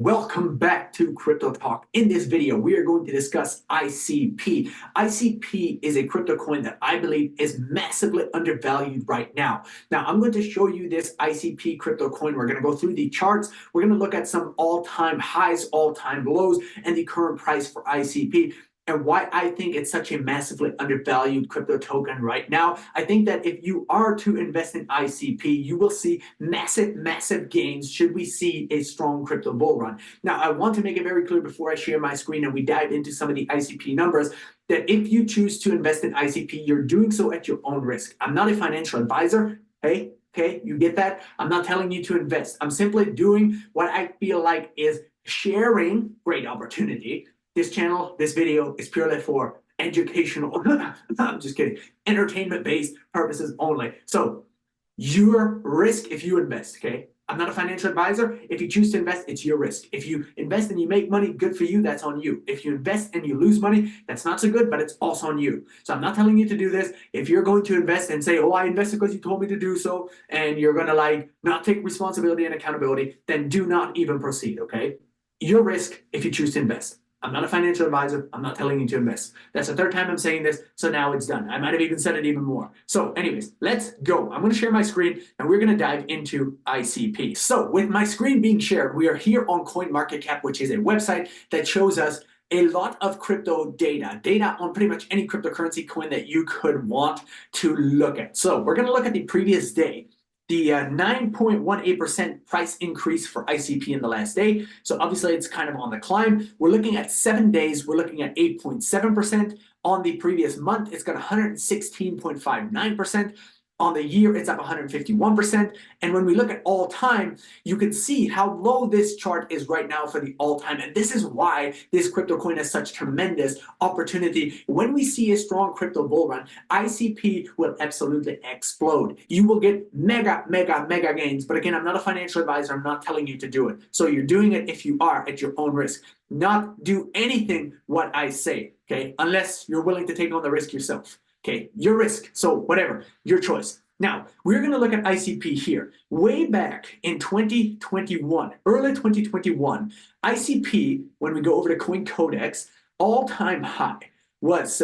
Welcome back to Crypto Talk. In this video, we are going to discuss ICP. ICP is a crypto coin that I believe is massively undervalued right now. Now, I'm going to show you this ICP crypto coin. We're going to go through the charts. We're going to look at some all-time highs, all-time lows, and the current price for ICP. And why I think it's such a massively undervalued crypto token right now. I think that if you are to invest in ICP, you will see massive gains should we see a strong crypto bull run. Now, I want to make it very clear before I share my screen and we dive into some of the ICP numbers that if you choose to invest in ICP, you're doing so at your own risk. I'm not a financial advisor. Hey, okay, you get that? I'm not telling you to invest. I'm simply doing what I feel like is sharing great opportunity. This channel, this video is purely for educational, I'm just kidding, entertainment-based purposes only. So your risk if you invest, okay? I'm not a financial advisor. If you choose to invest, it's your risk. If you invest and you make money, good for you, that's on you. If you invest and you lose money, that's not so good, but it's also on you. So I'm not telling you to do this. If you're going to invest and say, oh, I invested because you told me to do so, and you're gonna like not take responsibility and accountability, then do not even proceed, okay? Your risk if you choose to invest. I'm not a financial advisor. I'm not telling you to invest. That's the third time I'm saying this, so now it's done. I might have even said it even more. So anyways, let's go. I'm going to share my screen, and we're going to dive into ICP. So with my screen being shared, we are here on CoinMarketCap, which is a website that shows us a lot of crypto data on pretty much any cryptocurrency coin that you could want to look at. So we're going to look at the previous day. The 9.18% price increase for ICP in the last day. So obviously it's kind of on the climb. We're looking at 7 days. We're looking at 8.7%. On the previous month, it's got 116.59%. On the year, it's up 151%. And when we look at all time, you can see how low this chart is right now for the all time. And this is why this crypto coin has such tremendous opportunity. When we see a strong crypto bull run, ICP will absolutely explode. You will get mega gains. But again, I'm not a financial advisor. I'm not telling you to do it. So you're doing it if you are at your own risk. Not do anything what I say, okay? Unless you're willing to take on the risk yourself. Okay, your risk. So whatever, your choice. Now, we're going to look at ICP here. Way back in 2021, early 2021, ICP, when we go over to Coin Codex, all-time high was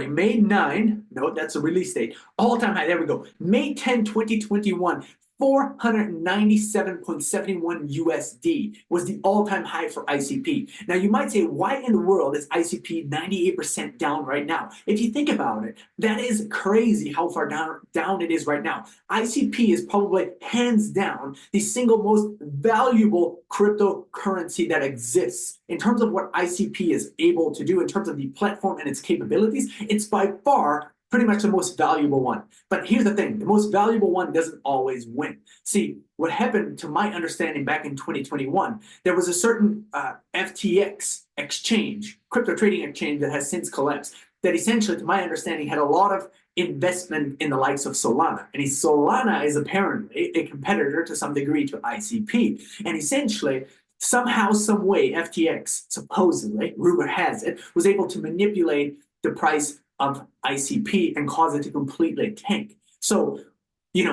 May 9, no, that's a release date. All-time high, there we go. May 10, 2021. 497.71 USD was the all-time high for ICP. Now you might say, why in the world is ICP 98% down right now? If you think about it, that is crazy how far down it is right now. ICP is probably hands down the single most valuable cryptocurrency that exists. In terms of what ICP is able to do, in terms of the platform and its capabilities, it's by far pretty much the most valuable one. But here's the thing, the most valuable one doesn't always win. See, what happened to my understanding back in 2021, there was a certain FTX exchange, crypto trading exchange that has since collapsed, that essentially, to my understanding, had a lot of investment in the likes of Solana. And Solana is apparently a competitor to some degree to ICP. And essentially, somehow, some way, FTX, supposedly, rumor has it, was able to manipulate the price of ICP and cause it to completely tank. So,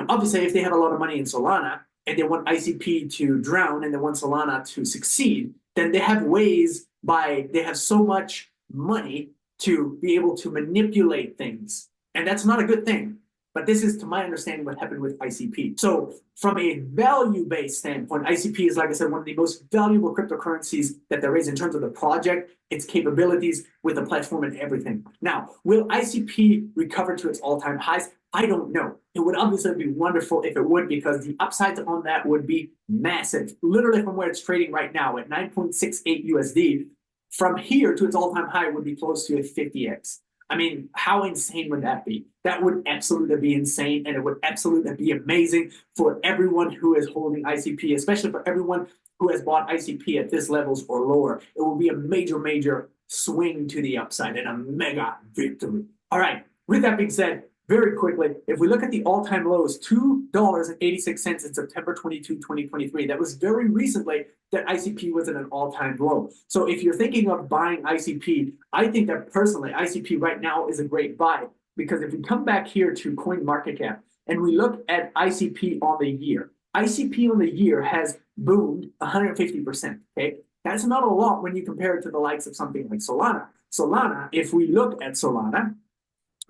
obviously if they have a lot of money in Solana and they want ICP to drown and they want Solana to succeed, then they have ways they have so much money to be able to manipulate things. And that's not a good thing. But this is, to my understanding, what happened with ICP. So from a value-based standpoint, ICP is, like I said, one of the most valuable cryptocurrencies that there is in terms of the project, its capabilities with the platform and everything. Now, will ICP recover to its all-time highs? I don't know. It would obviously be wonderful if it would, because the upsides on that would be massive. Literally from where it's trading right now at 9.68 USD, from here to its all-time high would be close to a 50x. I mean, how insane would that be? That would absolutely be insane, and it would absolutely be amazing for everyone who is holding ICP, especially for everyone who has bought ICP at this levels or lower. It will be a major swing to the upside and a mega victory. All right, with that being said, very quickly, if we look at the all-time lows, $2.86 in September 22, 2023, that was very recently that ICP was at an all-time low. So if you're thinking of buying ICP, I think that personally, ICP right now is a great buy, because if we come back here to CoinMarketCap and we look at ICP on the year, ICP on the year has boomed 150%. Okay, that's not a lot when you compare it to the likes of something like Solana. Solana, if we look at Solana,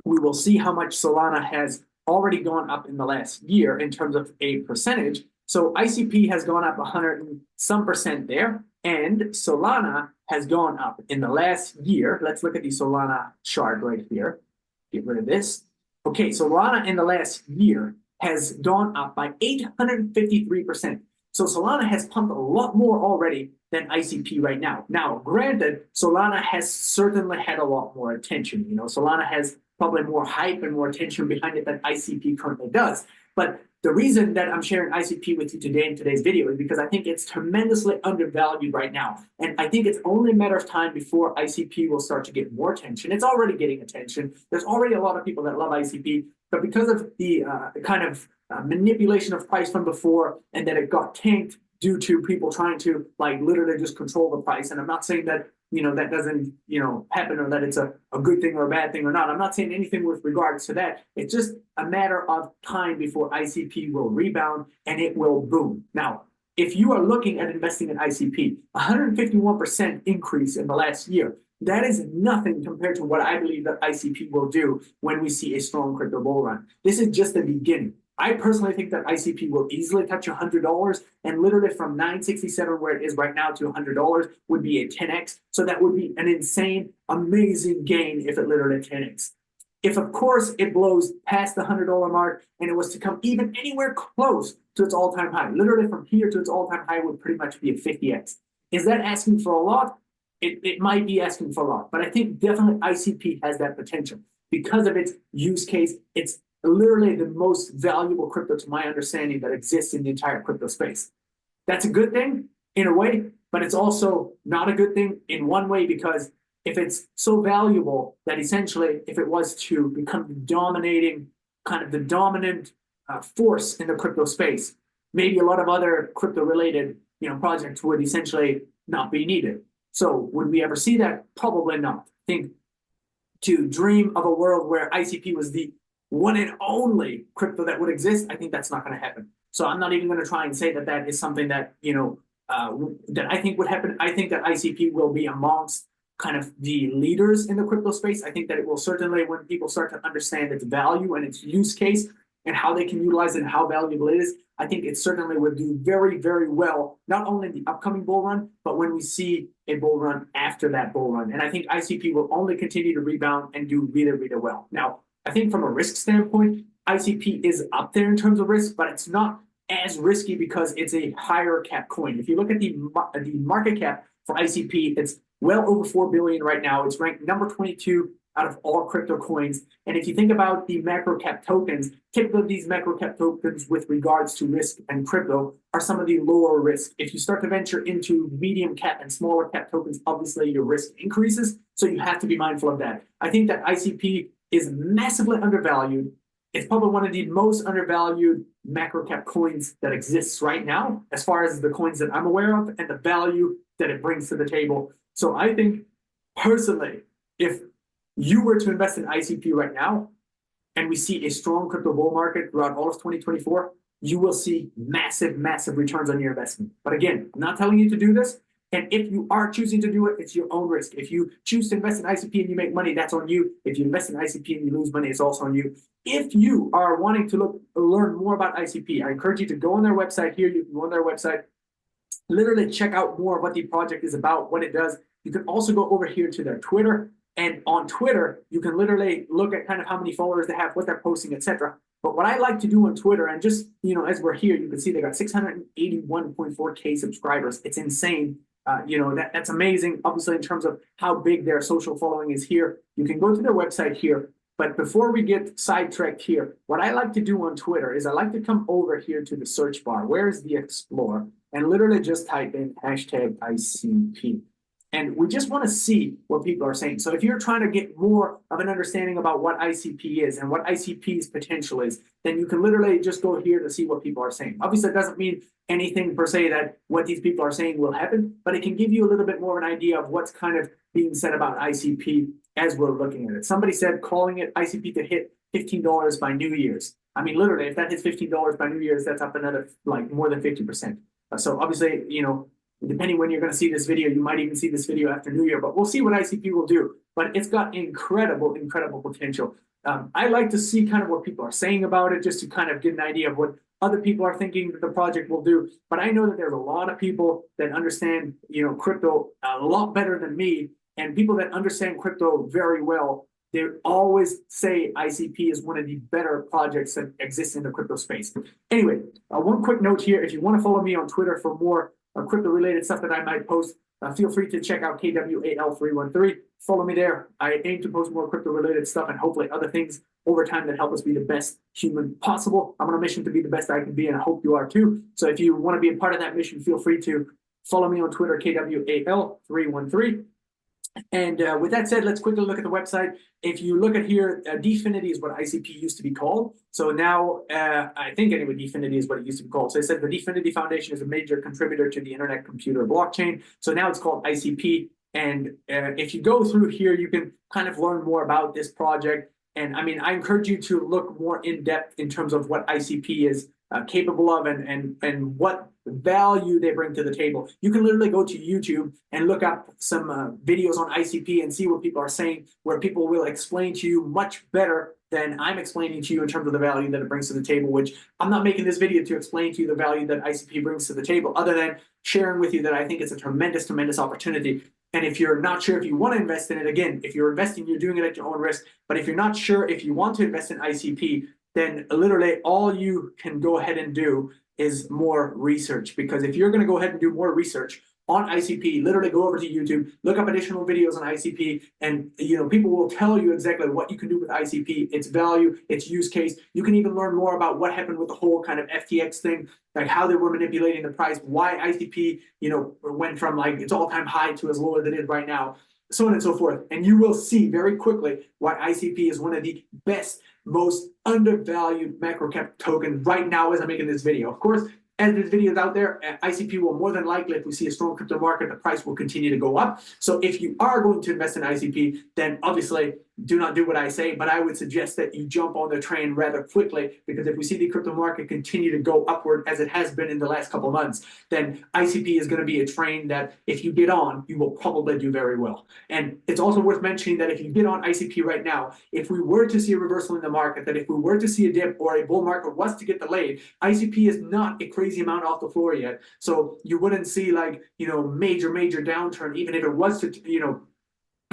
we will see how much Solana has already gone up in the last year in terms of a percentage. So ICP has gone up 100 and some percent there, and Solana has gone up in the last year. Let's look at the Solana chart right here. Get rid of this. Okay, Solana in the last year has gone up by 853%. So Solana has pumped a lot more already than ICP right now. Now, granted, Solana has certainly had a lot more attention. You know, Solana has probably more hype and more attention behind it than ICP currently does. But the reason that I'm sharing ICP with you today in today's video is because I think it's tremendously undervalued right now. And I think it's only a matter of time before ICP will start to get more attention. It's already getting attention. There's already a lot of people that love ICP, but because of the kind of manipulation of price from before, and that it got tanked due to people trying to like literally just control the price. And I'm not saying that, you know, that doesn't, you know, happen, or that it's a good thing or a bad thing or not. I'm not saying anything with regards to that. It's just a matter of time before ICP will rebound and it will boom. Now, if you are looking at investing in ICP, 151% increase in the last year, that is nothing compared to what I believe that ICP will do when we see a strong crypto bull run. This is just the beginning. I personally think that ICP will easily touch $100, and literally from $9.67 where it is right now to $100 would be a 10x. So that would be an insane, amazing gain if it literally 10x. If, of course, it blows past the $100 mark and it was to come even anywhere close to its all-time high, literally from here to its all-time high would pretty much be a 50x. Is that asking for a lot? It might be asking for a lot, but I think definitely ICP has that potential because of its use case. It's literally the most valuable crypto, to my understanding, that exists in the entire crypto space. That's a good thing in a way, but it's also not a good thing in one way, because if it's so valuable that essentially if it was to become the dominating, kind of the dominant force in the crypto space, maybe a lot of other crypto related, you know, projects would essentially not be needed. So would we ever see that? Probably not. I think to dream of a world where ICP was the one and only crypto that would exist, I think that's not going to happen. So I'm not even going to try and say that that is something that, you know, that I think would happen. I think that ICP will be amongst kind of the leaders in the crypto space. I think that it will certainly, when people start to understand its value and its use case and how they can utilize it and how valuable it is, I think it certainly would do very, very well, not only in the upcoming bull run, but when we see a bull run after that bull run. And I think ICP will only continue to rebound and do really, really well. Now, I think from a risk standpoint, ICP is up there in terms of risk, but it's not as risky because it's a higher cap coin. If you look at the market cap for ICP, it's well over 4 billion right now. It's ranked number 22 out of all crypto coins. And if you think about the macro cap tokens, typically these macro cap tokens with regards to risk and crypto are some of the lower risk. If you start to venture into medium cap and smaller cap tokens, obviously your risk increases. So you have to be mindful of that. I think that ICP is massively undervalued. It's probably one of the most undervalued macro cap coins that exists right now, as far as the coins that I'm aware of and the value that it brings to the table. So I think personally, if you were to invest in ICP right now and we see a strong crypto bull market throughout all of 2024, you will see massive, massive returns on your investment. But again, I'm not telling you to do this. And if you are choosing to do it, it's your own risk. If you choose to invest in ICP and you make money, that's on you. If you invest in ICP and you lose money, it's also on you. If you are wanting to learn more about ICP, I encourage you to go on their website here. You can go on their website, literally check out more of what the project is about, what it does. You can also go over here to their Twitter. And on Twitter, you can literally look at kind of how many followers they have, what they're posting, etc. But what I like to do on Twitter, and just, you know, as we're here, you can see they got 681.4K subscribers. It's insane. You know, that's amazing, obviously, in terms of how big their social following is here. You can go to their website here. But before we get sidetracked here, what I like to do on Twitter is I like to come over here to the search bar. Where's the Explore? And literally just type in hashtag ICP. And we just want to see what people are saying. So if you're trying to get more of an understanding about what ICP is and what ICP's potential is, then you can literally just go here to see what people are saying. Obviously, it doesn't mean anything per se that what these people are saying will happen, but it can give you a little bit more of an idea of what's kind of being said about ICP as we're looking at it. Somebody said calling it ICP to hit $15 by New Year's. I mean, literally, if that hits $15 by New Year's, that's up another, like, more than 50%. So obviously, depending when you're going to see this video, you might even see this video after New Year, but we'll see what ICP will do. But it's got incredible, incredible potential. I like to see kind of what people are saying about it, just to kind of get an idea of what other people are thinking that the project will do. But I know that there's a lot of people that understand, crypto a lot better than me, and people that understand crypto very well. They always say ICP is one of the better projects that exists in the crypto space. Anyway, one quick note here: if you want to follow me on Twitter for more crypto-related stuff that I might post, feel free to check out KWAL313. Follow me there. I aim to post more crypto-related stuff and hopefully other things over time that help us be the best human possible. I'm on a mission to be the best I can be, and I hope you are too. So if you want to be a part of that mission, feel free to follow me on Twitter, KWAL313. And with that said, let's quickly look at the website. If you look at here, Dfinity is what ICP used to be called. So now, I think anyway, Dfinity is what it used to be called. So it said the Dfinity Foundation is a major contributor to the internet computer blockchain. So now it's called ICP. And if you go through here, you can kind of learn more about this project. And I mean, I encourage you to look more in depth in terms of what ICP is capable of and what value they bring to the table. You can literally go to YouTube and look up some videos on ICP and see what people are saying, where people will explain to you much better than I'm explaining to you in terms of the value that it brings to the table, which I'm not making this video to explain to you the value that ICP brings to the table, other than sharing with you that I think it's a tremendous, tremendous opportunity. And if you're not sure if you want to invest in it, again, if you're investing, you're doing it at your own risk. But if you're not sure if you want to invest in ICP, then literally all you can go ahead and do is more research. Because if you're going to go ahead and do more research on ICP, literally go over to YouTube, look up additional videos on ICP, and people will tell you exactly what you can do with ICP, its value, its use case. You can even learn more about what happened with the whole kind of FTX thing, like how they were manipulating the price, why ICP, went from like its all-time high to as low as it is right now, so on and so forth. And you will see very quickly why ICP is one of the best, most undervalued macro cap token right now as I'm making this video. Of course, as this video is out there, ICP will more than likely, if we see a strong crypto market, the price will continue to go up. So if you are going to invest in ICP, then obviously do not do what I say, but I would suggest that you jump on the train rather quickly, because if we see the crypto market continue to go upward as it has been in the last couple of months, then ICP is going to be a train that if you get on, you will probably do very well. And it's also worth mentioning that if you get on ICP right now, if we were to see a reversal in the market, that if we were to see a dip or a bull market was to get delayed, ICP is not a crazy amount off the floor yet. So you wouldn't see like, major downturn, even if it was to,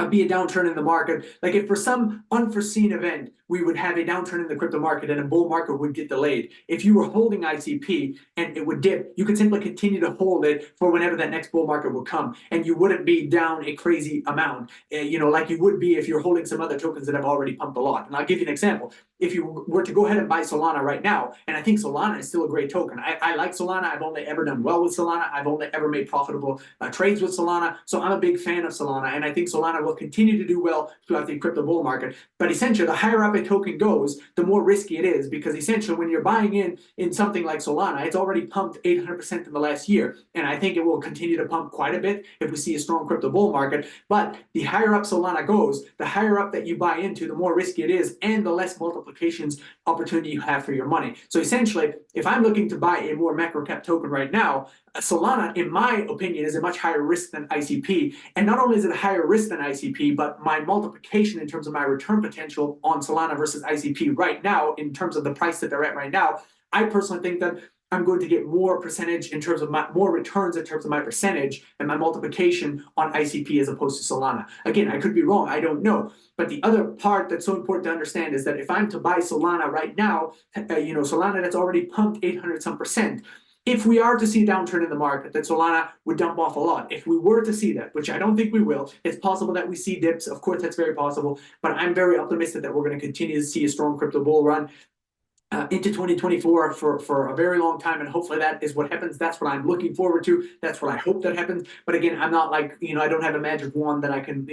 be a downturn in the market. Like if for some unforeseen event we would have a downturn in the crypto market and a bull market would get delayed, if you were holding ICP and it would dip, you could simply continue to hold it for whenever that next bull market will come, and you wouldn't be down a crazy amount, like you would be if you're holding some other tokens that have already pumped a lot. And I'll give you an example. If you were to go ahead and buy Solana right now, and I think Solana is still a great token. I like Solana. I've only ever done well with Solana. I've only ever made profitable trades with Solana. So I'm a big fan of Solana, and I think Solana will continue to do well throughout the crypto bull market. But essentially, the higher up a token goes, the more risky it is, because essentially when you're buying in something like Solana, it's already pumped 800% in the last year. And I think it will continue to pump quite a bit if we see a strong crypto bull market. But the higher up Solana goes, the higher up that you buy into, the more risky it is, and the less multiplications opportunity you have for your money. So essentially, if I'm looking to buy a more macro cap token right now, Solana, in my opinion, is a much higher risk than ICP. And not only is it a higher risk than ICP, but my multiplication in terms of my return potential on Solana versus ICP right now, in terms of the price that they're at right now, I personally think that I'm going to get more percentage in terms of more returns in terms of my percentage and my multiplication on ICP as opposed to Solana. Again, I could be wrong, I don't know. But the other part that's so important to understand is that if I'm to buy Solana right now, Solana that's already pumped 800 some percent, if we are to see a downturn in the market, then Solana would dump off a lot. If we were to see that, which I don't think we will, it's possible that we see dips. Of course, that's very possible. But I'm very optimistic that we're going to continue to see a strong crypto bull run into 2024 for a very long time, and hopefully that is what happens. That's what I'm looking forward to. That's what I hope that happens. But again, I'm not like, I don't have a magic wand that I can,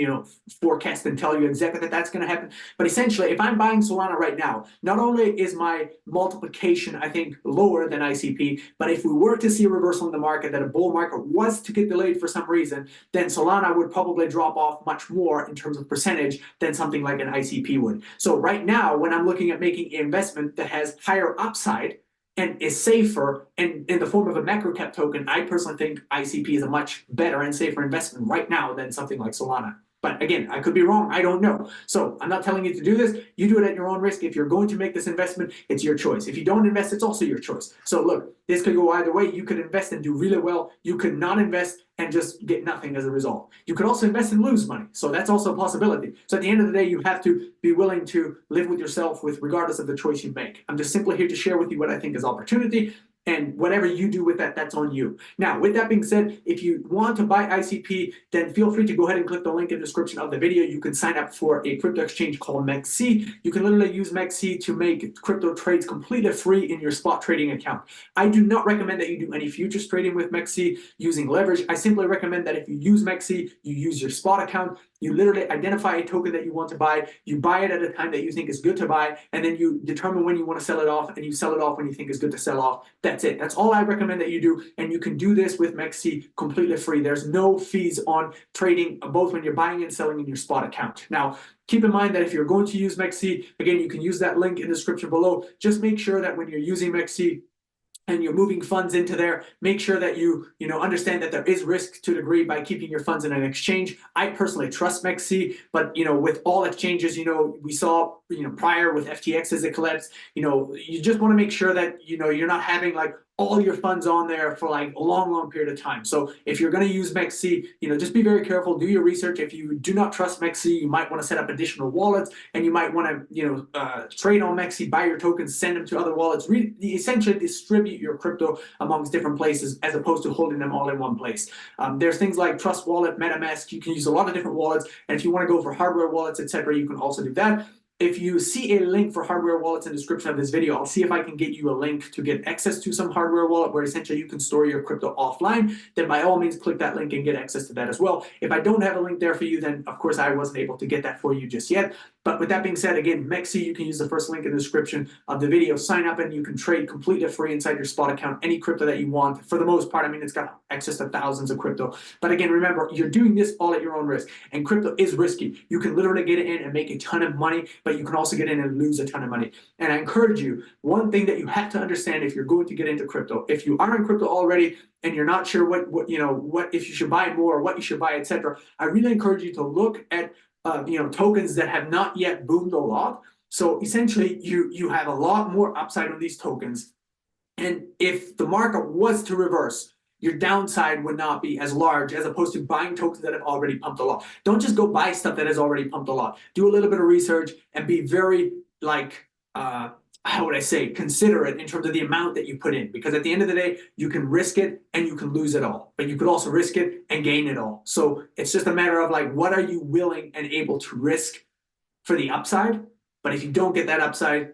forecast and tell you exactly that that's going to happen. But essentially, if I'm buying Solana right now, not only is my multiplication, I think, lower than ICP, but if we were to see a reversal in the market, that a bull market was to get delayed for some reason, then Solana would probably drop off much more in terms of percentage than something like an ICP would. So right now, when I'm looking at making an investment that has higher upside, and is safer and in the form of a macro cap token, I personally think ICP is a much better and safer investment right now than something like Solana. But again, I could be wrong. I don't know. So I'm not telling you to do this. You do it at your own risk. If you're going to make this investment, it's your choice. If you don't invest, it's also your choice. So look, this could go either way. You could invest and do really well. You could not invest and just get nothing as a result. You could also invest and lose money. So that's also a possibility. So at the end of the day, you have to be willing to live with yourself with regardless of the choice you make. I'm just simply here to share with you what I think is opportunity. And whatever you do with that, that's on you. Now, with that being said, if you want to buy ICP, then feel free to go ahead and click the link in the description of the video. You can sign up for a crypto exchange called MEXC. You can literally use MEXC to make crypto trades completely free in your spot trading account. I do not recommend that you do any futures trading with MEXC using leverage. I simply recommend that if you use MEXC, you use your spot account. You literally identify a token that you want to buy, you buy it at a time that you think is good to buy, and then you determine when you want to sell it off, and you sell it off when you think is good to sell off. That's it. That's all I recommend that you do, and you can do this with MEXC completely free. There's no fees on trading, both when you're buying and selling in your spot account. Now, keep in mind that if you're going to use MEXC, again, you can use that link in the description below. Just make sure that when you're using MEXC, and you're moving funds into there, make sure that you understand that there is risk to a degree by keeping your funds in an exchange. I personally trust MEXC, but with all exchanges, we saw prior with FTX as it collapsed, you just want to make sure that you're not having like all your funds on there for like a long period of time. So if you're going to use MEXC, just be very careful, do your research. If you do not trust MEXC, you might want to set up additional wallets, and you might want to trade on MEXC, buy your tokens, send them to other wallets, essentially distribute your crypto amongst different places as opposed to holding them all in one place. There's things like Trust Wallet, MetaMask. You can use a lot of different wallets, and if you want to go for hardware wallets, etc., you can also do that. If you see a link for hardware wallets in the description of this video, I'll see if I can get you a link to get access to some hardware wallet where essentially you can store your crypto offline. Then by all means, click that link and get access to that as well. If I don't have a link there for you, then of course I wasn't able to get that for you just yet. But with that being said, again, MEXC, you can use the first link in the description of the video. Sign up and you can trade completely free inside your spot account, any crypto that you want. For the most part, it's got access to thousands of crypto. But again, remember, you're doing this all at your own risk. And crypto is risky. You can literally get in and make a ton of money, but you can also get in and lose a ton of money. And I encourage you, one thing that you have to understand if you're going to get into crypto, if you are in crypto already and you're not sure what if you should buy more or what you should buy, etc., I really encourage you to look at tokens that have not yet boomed a lot. So essentially, you have a lot more upside on these tokens. And if the market was to reverse, your downside would not be as large as opposed to buying tokens that have already pumped a lot. Don't just go buy stuff that has already pumped a lot. Do a little bit of research and be very how would I say, considerate in terms of the amount that you put in, because at the end of the day, you can risk it and you can lose it all, but you could also risk it and gain it all. So it's just a matter of like, what are you willing and able to risk for the upside? But if you don't get that upside,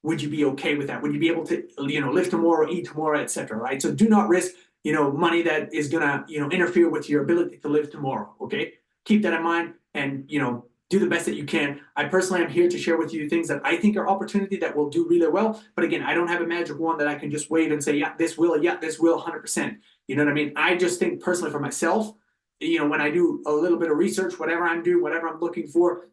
would you be okay with that? Would you be able to, live tomorrow, eat tomorrow, etc., right? So do not risk, money that is gonna, interfere with your ability to live tomorrow, okay? Keep that in mind and, do the best that you can. I personally am here to share with you things that I think are opportunity that will do really well. But again, I don't have a magic wand that I can just wave and say, yeah, this will 100%. You know what I mean? I just think personally for myself, when I do a little bit of research, whatever I'm doing, whatever I'm looking for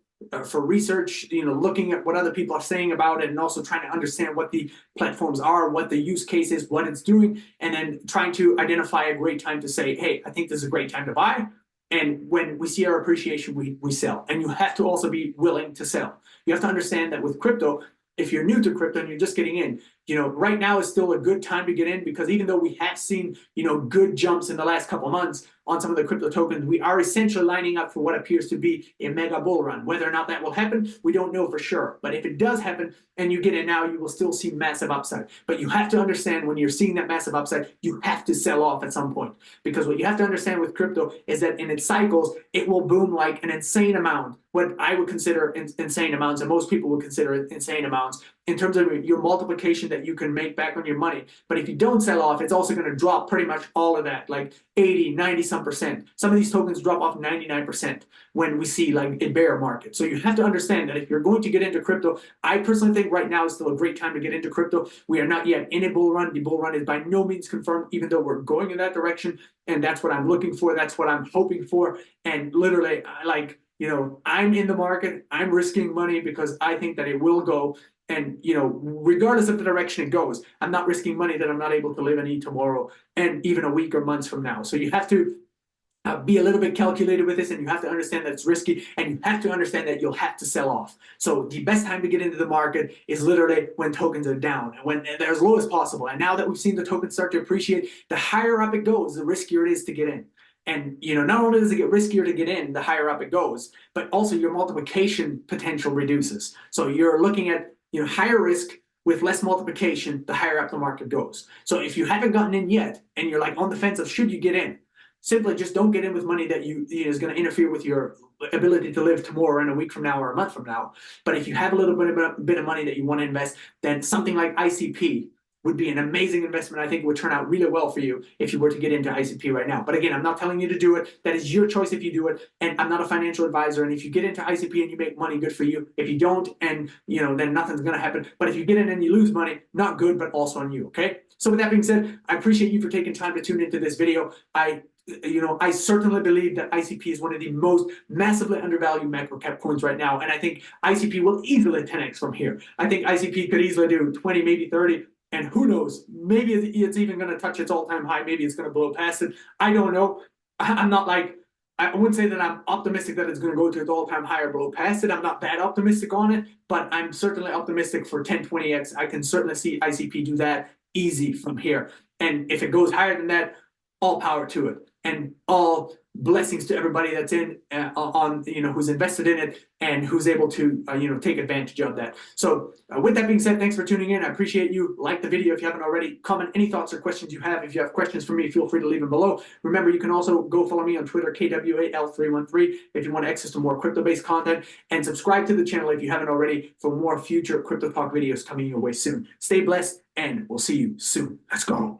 research, looking at what other people are saying about it, and also trying to understand what the platforms are, what the use case is, what it's doing, and then trying to identify a great time to say, hey, I think this is a great time to buy. And when we see our appreciation, we sell. And you have to also be willing to sell. You have to understand that with crypto, if you're new to crypto and you're just getting in, right now is still a good time to get in, because even though we have seen, good jumps in the last couple of months on some of the crypto tokens, we are essentially lining up for what appears to be a mega bull run. Whether or not that will happen, we don't know for sure. But if it does happen and you get in now, you will still see massive upside. But you have to understand, when you're seeing that massive upside, you have to sell off at some point. Because what you have to understand with crypto is that in its cycles, it will boom like an insane amount. What I would consider insane amounts, and most people would consider insane amounts, in terms of your multiplication that you can make back on your money. But if you don't sell off, it's also going to drop pretty much all of that, like 80, 90 some percent. Some of these tokens drop off 99% when we see like a bear market. So you have to understand that if you're going to get into crypto, I personally think right now is still a great time to get into crypto. We are not yet in a bull run. The bull run is by no means confirmed, even though we're going in that direction. And that's what I'm looking for. That's what I'm hoping for. And literally, I'm in the market. I'm risking money because I think that it will go. And regardless of the direction it goes, I'm not risking money that I'm not able to live and eat tomorrow and even a week or months from now. So you have to be a little bit calculated with this, and you have to understand that it's risky, and you have to understand that you'll have to sell off. So the best time to get into the market is literally when tokens are down and when they're as low as possible. And now that we've seen the tokens start to appreciate, the higher up it goes, the riskier it is to get in. And not only does it get riskier to get in, the higher up it goes, but also your multiplication potential reduces. So you're looking at higher risk with less multiplication, the higher up the market goes. So if you haven't gotten in yet, and you're like on the fence of should you get in, simply just don't get in with money that is going to interfere with your ability to live tomorrow and a week from now or a month from now. But if you have a little bit of money that you want to invest, then something like ICP would be an amazing investment. I think it would turn out really well for you if you were to get into ICP right now. But again, I'm not telling you to do it. That is your choice if you do it. And I'm not a financial advisor. And if you get into ICP and you make money, good for you. If you don't, and then nothing's going to happen. But if you get in and you lose money, not good, but also on you. Okay. So with that being said, I appreciate you for taking time to tune into this video. I certainly believe that ICP is one of the most massively undervalued microcap coins right now. And I think ICP will easily 10x from here. I think ICP could easily do 20, maybe 30. And who knows, maybe it's even going to touch its all-time high. Maybe it's going to blow past it. I don't know. I'm not like, I wouldn't say that I'm optimistic that it's going to go to its all-time high or blow past it. I'm not that optimistic on it, but I'm certainly optimistic for 10, 20x. I can certainly see ICP do that easy from here. And if it goes higher than that, all power to it. And all blessings to everybody that's in who's invested in it and who's able to take advantage of that. So with that being said, thanks for tuning in. I appreciate you. Like the video if you haven't already. Comment any thoughts or questions you have. If you have questions for me, feel free to leave them below. Remember, you can also go follow me on Twitter, KWAL313, if you want access to more crypto-based content, and subscribe to the channel if you haven't already for more future crypto talk videos coming your way soon. Stay blessed, and we'll see you soon. Let's go.